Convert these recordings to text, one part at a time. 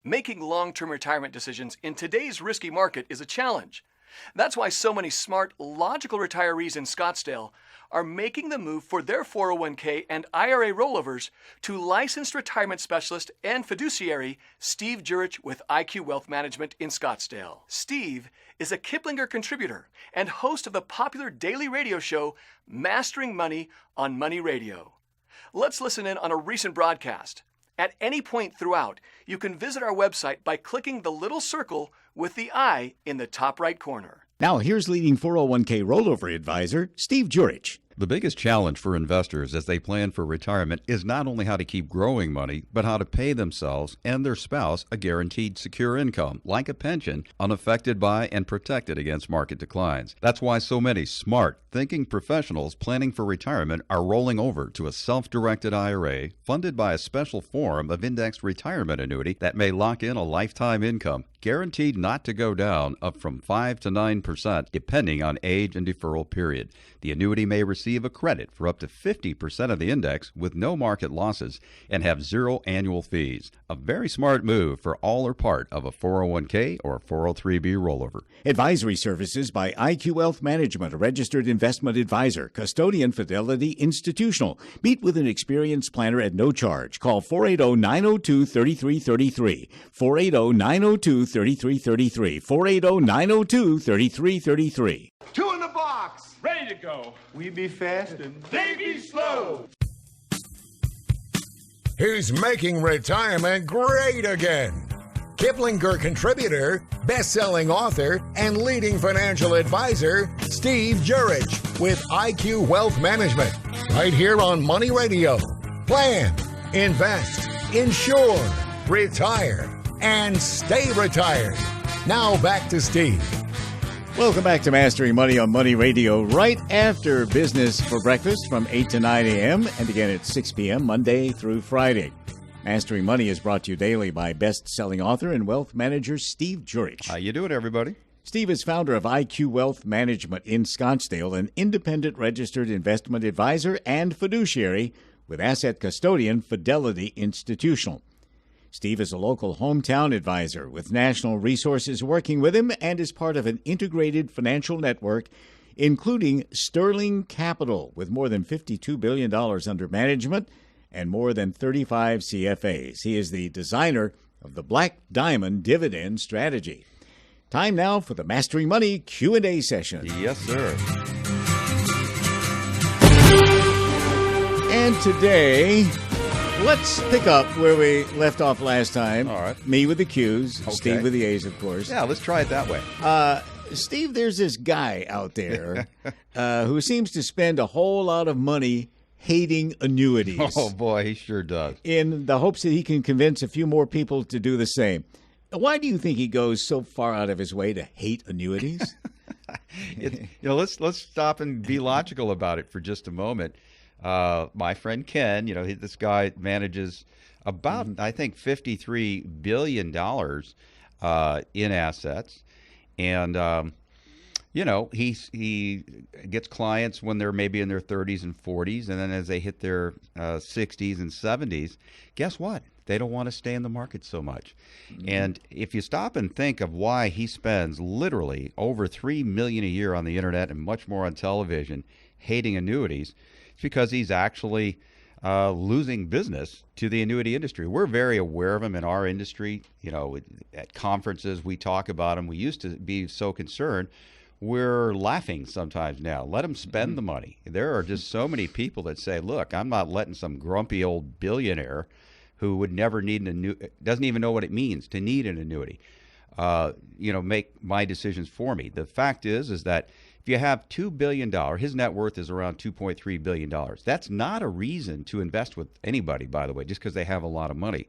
Making long-term retirement decisions in today's risky market is a challenge. That's why so many smart, logical retirees in Scottsdale are making the move for their 401k and IRA rollovers to licensed retirement specialist and fiduciary Steve Jur-itch with IQ Wealth Management in Scottsdale. Steve is a Kiplinger contributor and host of the popular daily radio show Mastering Money on Money Radio. Let's listen in on a recent broadcast. At any point throughout, you can visit our website by clicking the little circle with the I in the top right corner. Now, here's leading 401k rollover advisor, Steve Jur-itch. The biggest challenge for investors as they plan for retirement is not only how to keep growing money, but how to pay themselves and their spouse a guaranteed secure income, like a pension, unaffected by and protected against market declines. That's why so many smart, thinking professionals planning for retirement are rolling over to a self-directed IRA funded by a special form of indexed retirement annuity that may lock in a lifetime income, guaranteed not to go down, up from 5 to 9%, depending on age and deferral period. The annuity may receive a credit for up to 50% of the index with no market losses and have zero annual fees. A very smart move for all or part of a 401k or 403b rollover. Advisory services by IQ Wealth Management, a registered investment advisor, custodian Fidelity Institutional. Meet with an experienced planner at no charge. Call 480-902-3333. 480-902-3333. 480-902-3333. Two in the box. Ready to go. We be fast and They be slow. He's making retirement great again. Kiplinger contributor, best-selling author, and leading financial advisor, Steve Jur-itch with IQ Wealth Management. Right here on Money Radio. Plan, invest, insure, retire, and stay retired. Now back to Steve. Welcome back to Mastering Money on Money Radio, right after business for breakfast from 8 to 9 a.m. and again at 6 p.m. Monday through Friday. Mastering Money is brought to you daily by best-selling author and wealth manager Steve Jur-itch. How you doing, everybody? Steve is founder of IQ Wealth Management in Scottsdale, an independent registered investment advisor and fiduciary with asset custodian Fidelity Institutional. Steve is a local hometown advisor with national resources working with him and is part of an integrated financial network, including Sterling Capital, with more than $52 billion under management and more than 35 CFAs. He is the designer of the Black Diamond Dividend Strategy. Time now for the Mastering Money Q&A session. Yes, sir. And today, let's pick up where we left off last time. All right. Me with the Q's, Okay. Steve with the A's, of course. Yeah, let's try it that way. Steve, there's this guy out there who seems to spend a whole lot of money hating annuities. Oh, boy, he sure does. In the hopes that he can convince a few more people to do the same. Why do you think he goes so far out of his way to hate annuities? Let's stop and be logical about it for just a moment. My friend Ken, this guy manages about, I think, $53 billion in assets. And, he gets clients when they're maybe in their 30s and 40s. And then as they hit their 60s and 70s, guess what? They don't want to stay in the market so much. Mm-hmm. And if you stop and think of why he spends literally over $3 million a year on the internet and much more on television hating annuities, it's because he's actually losing business to the annuity industry. We're very aware of him in our industry. At conferences, we talk about him. We used to be so concerned. We're laughing sometimes now. Let him spend the money. There are just so many people that say, look, I'm not letting some grumpy old billionaire who would never need an annuity, doesn't even know what it means to need an annuity, make my decisions for me. The fact is that if you have $2 billion, his net worth is around $2.3 billion. That's not a reason to invest with anybody, by the way, just because they have a lot of money.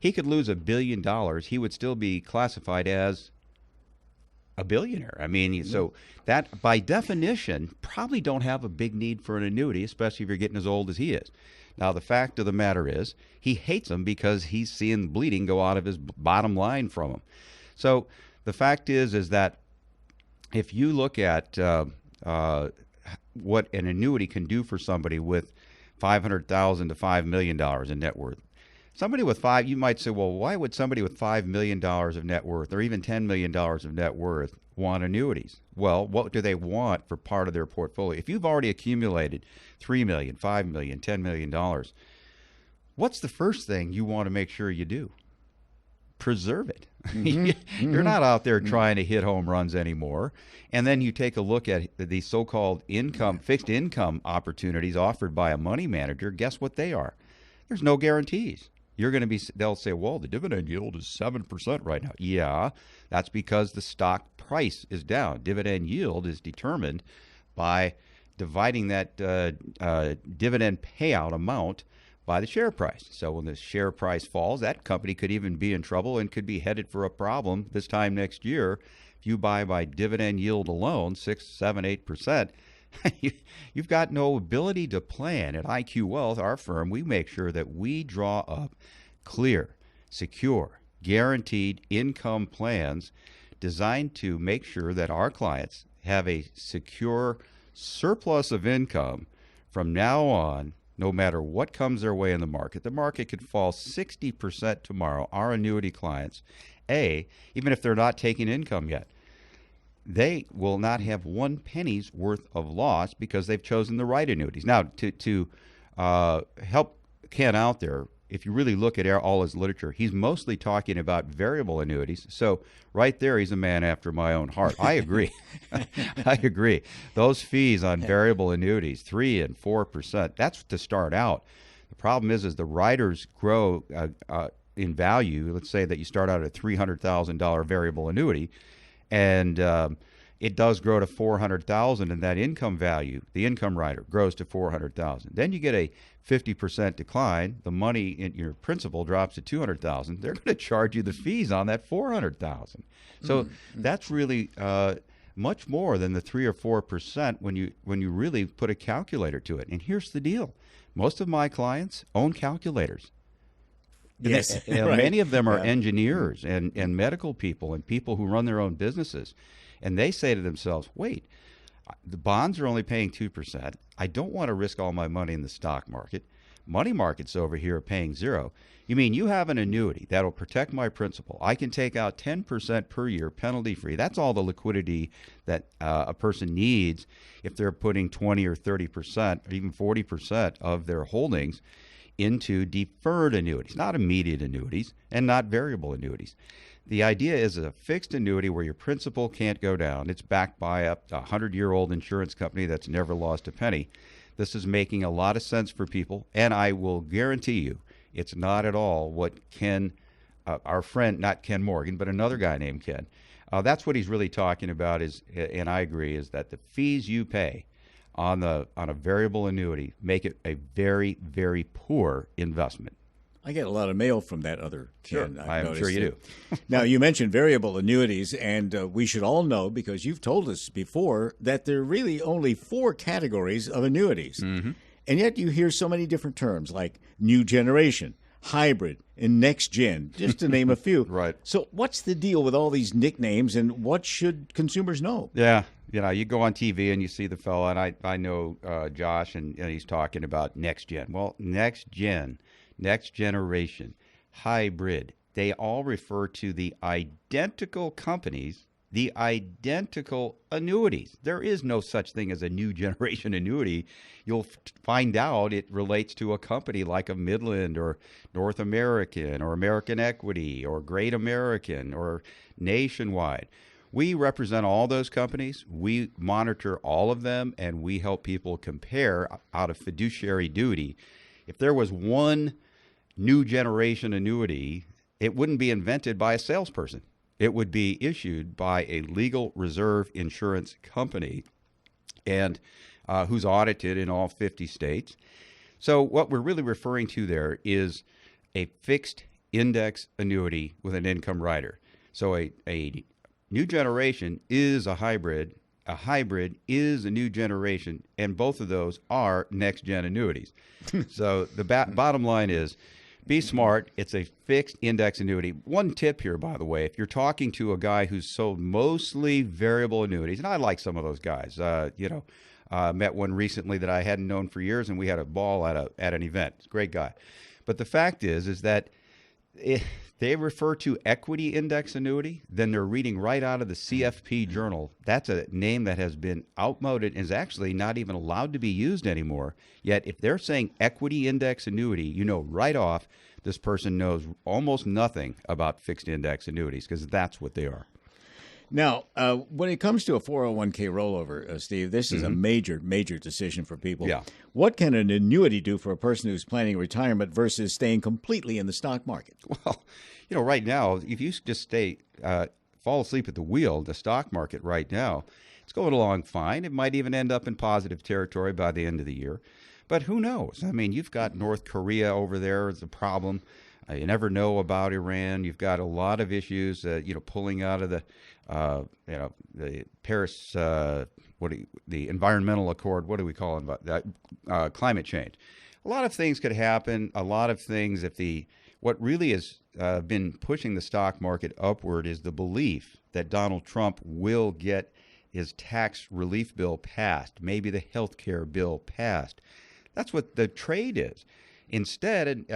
He could lose $1 billion. He would still be classified as a billionaire. I mean, so that by definition probably don't have a big need for an annuity, especially if you're getting as old as he is. Now, the fact of the matter is he hates them because he's seeing bleeding go out of his bottom line from them. So the fact is that if you look at what an annuity can do for somebody with $500,000 to $5 million in net worth, Somebody with you might say, well, why would somebody with $5 million of net worth or even $10 million of net worth want annuities? Well, what do they want for part of their portfolio? If you've already accumulated $3 million, $5 million, $10 million, what's the first thing you want to make sure you do? Preserve it. You're not out there trying to hit home runs anymore. And then you take a look at the so-called fixed income opportunities offered by a money manager. Guess what they are? There's no guarantees. They'll say, well, the dividend yield is 7% right now. Yeah, that's because the stock price is down. Dividend yield is determined by dividing that dividend payout amount by the share price. So when the share price falls, that company could even be in trouble and could be headed for a problem this time next year. If you buy by dividend yield alone, 6, 7, 8%, you've got no ability to plan. At IQ Wealth, our firm, we make sure that we draw up clear, secure, guaranteed income plans designed to make sure that our clients have a secure surplus of income from now on, no matter what comes their way in the market. The market could fall 60% tomorrow. Our annuity clients, even if they're not taking income yet, they will not have 1 penny's worth of loss because they've chosen the right annuities. Now, to help Ken out there, if you really look at all his literature, he's mostly talking about variable annuities. So right there, he's a man after my own heart. I agree. I agree. Those fees on variable annuities, 3 and 4%, that's to start out. The problem is the riders grow in value. Let's say that you start out at a $300,000 variable annuity, and it does grow to $400,000, and that income value, the income rider, grows to $400,000. Then you get a 50% decline. The money in your principal drops to $200,000. They're going to charge you the fees on that $400,000. So that's really much more than the 3 or 4% when you really put a calculator to it. And here's the deal: most of my clients own calculators. Yes, right. Many of them are engineers and medical people and people who run their own businesses. And they say to themselves, wait, the bonds are only paying 2%. I don't want to risk all my money in the stock market. Money markets over here are paying 0. You mean you have an annuity that'll protect my principal? I can take out 10% per year, penalty-free. That's all the liquidity that a person needs if they're putting 20 or 30% or even 40% of their holdings into deferred annuities, not immediate annuities and not variable annuities. The idea is a fixed annuity where your principal can't go down. It's backed by a 100-year-old insurance company that's never lost a penny. This is making a lot of sense for people, and I will guarantee you it's not at all what Ken, our friend, not Ken Morgan, but another guy named Ken. That's what he's really talking about, and I agree, is that the fees you pay on a variable annuity make it a very, very poor investment. I get a lot of mail from that other Ken. Sure. I'm sure you do. Now, you mentioned variable annuities, and we should all know, because you've told us before, that there are really only 4 categories of annuities. Mm-hmm. And yet you hear so many different terms like new generation, hybrid, and next gen, just to name a few. Right. So what's the deal with all these nicknames, and what should consumers know? Yeah. You go on TV and you see the fellow, and I know Josh, and he's talking about next gen. Well, next gen, next generation, hybrid, they all refer to the identical companies, the identical annuities. There is no such thing as a new generation annuity. You'll find out it relates to a company like a Midland or North American or American Equity or Great American or Nationwide. We represent all those companies. We monitor all of them, and we help people compare out of fiduciary duty. If there was one new generation annuity, it wouldn't be invented by a salesperson. It would be issued by a legal reserve insurance company and who's audited in all 50 states. So what we're really referring to there is a fixed index annuity with an income rider. So a new generation is a hybrid is a new generation, and both of those are next-gen annuities. So the bottom line is, be smart. It's a fixed index annuity. One tip here, by the way, if you're talking to a guy who's sold mostly variable annuities, and I like some of those guys, met one recently that I hadn't known for years, and we had a ball at an event. Great guy. But the fact is that if they refer to equity index annuity, then they're reading right out of the CFP journal. That's a name that has been outmoded and is actually not even allowed to be used anymore. Yet if they're saying equity index annuity, you know right off this person knows almost nothing about fixed index annuities, because that's what they are. Now, when it comes to a 401k rollover, Steve, this is a major, major decision for people. Yeah. What can an annuity do for a person who's planning retirement versus staying completely in the stock market? Well, right now, if you just fall asleep at the wheel, the stock market right now, it's going along fine. It might even end up in positive territory by the end of the year. But who knows? I mean, you've got North Korea over there as a problem. You never know about Iran. You've got a lot of issues, pulling out of the Paris, the environmental accord. What do we call it about that? Climate change. A lot of things could happen. A lot of things. What really has been pushing the stock market upward is the belief that Donald Trump will get his tax relief bill passed, maybe the health care bill passed. That's what the trade is. Instead,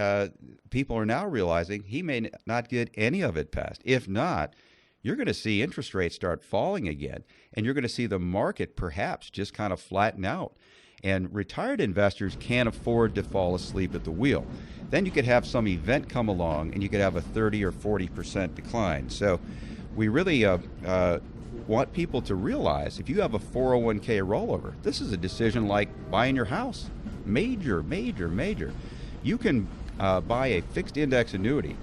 people are now realizing he may not get any of it passed. If not, you're going to see interest rates start falling again, and you're going to see the market perhaps just kind of flatten out. And retired investors can't afford to fall asleep at the wheel. Then you could have some event come along, and you could have a 30 or 40% decline. So we really want people to realize if you have a 401k rollover, this is a decision like buying your house. Major, major, major. You can buy a fixed index annuity,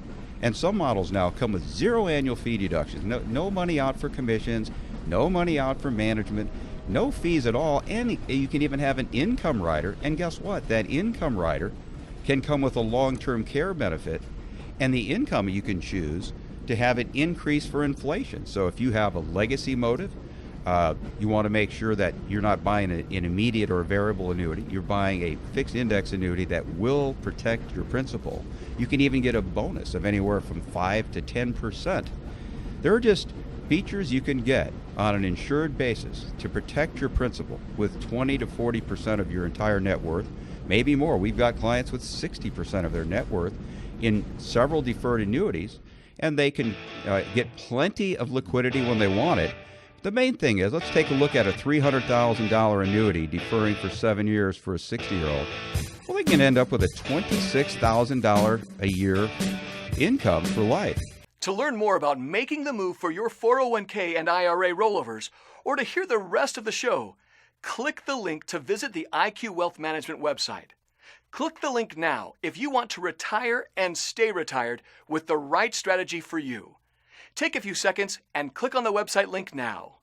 and some models now come with 0 annual fee deductions. No money out for commissions, no money out for management, no fees at all, and you can even have an income rider. And guess what? That income rider can come with a long-term care benefit, and the income you can choose to have it increase for inflation. So if you have a legacy motive, you want to make sure that you're not buying an immediate or variable annuity. You're buying a fixed index annuity that will protect your principal. You can even get a bonus of anywhere from 5 to 10%. There are just features you can get on an insured basis to protect your principal with 20 to 40% of your entire net worth, maybe more. We've got clients with 60% of their net worth in several deferred annuities, and they can get plenty of liquidity when they want it. The main thing is, let's take a look at a $300,000 annuity deferring for 7 years for a 60-year-old. Well, they can end up with a $26,000 a year income for life. To learn more about making the move for your 401k and IRA rollovers, or to hear the rest of the show, click the link to visit the IQ Wealth Management website. Click the link now if you want to retire and stay retired with the right strategy for you. Take a few seconds and click on the website link now.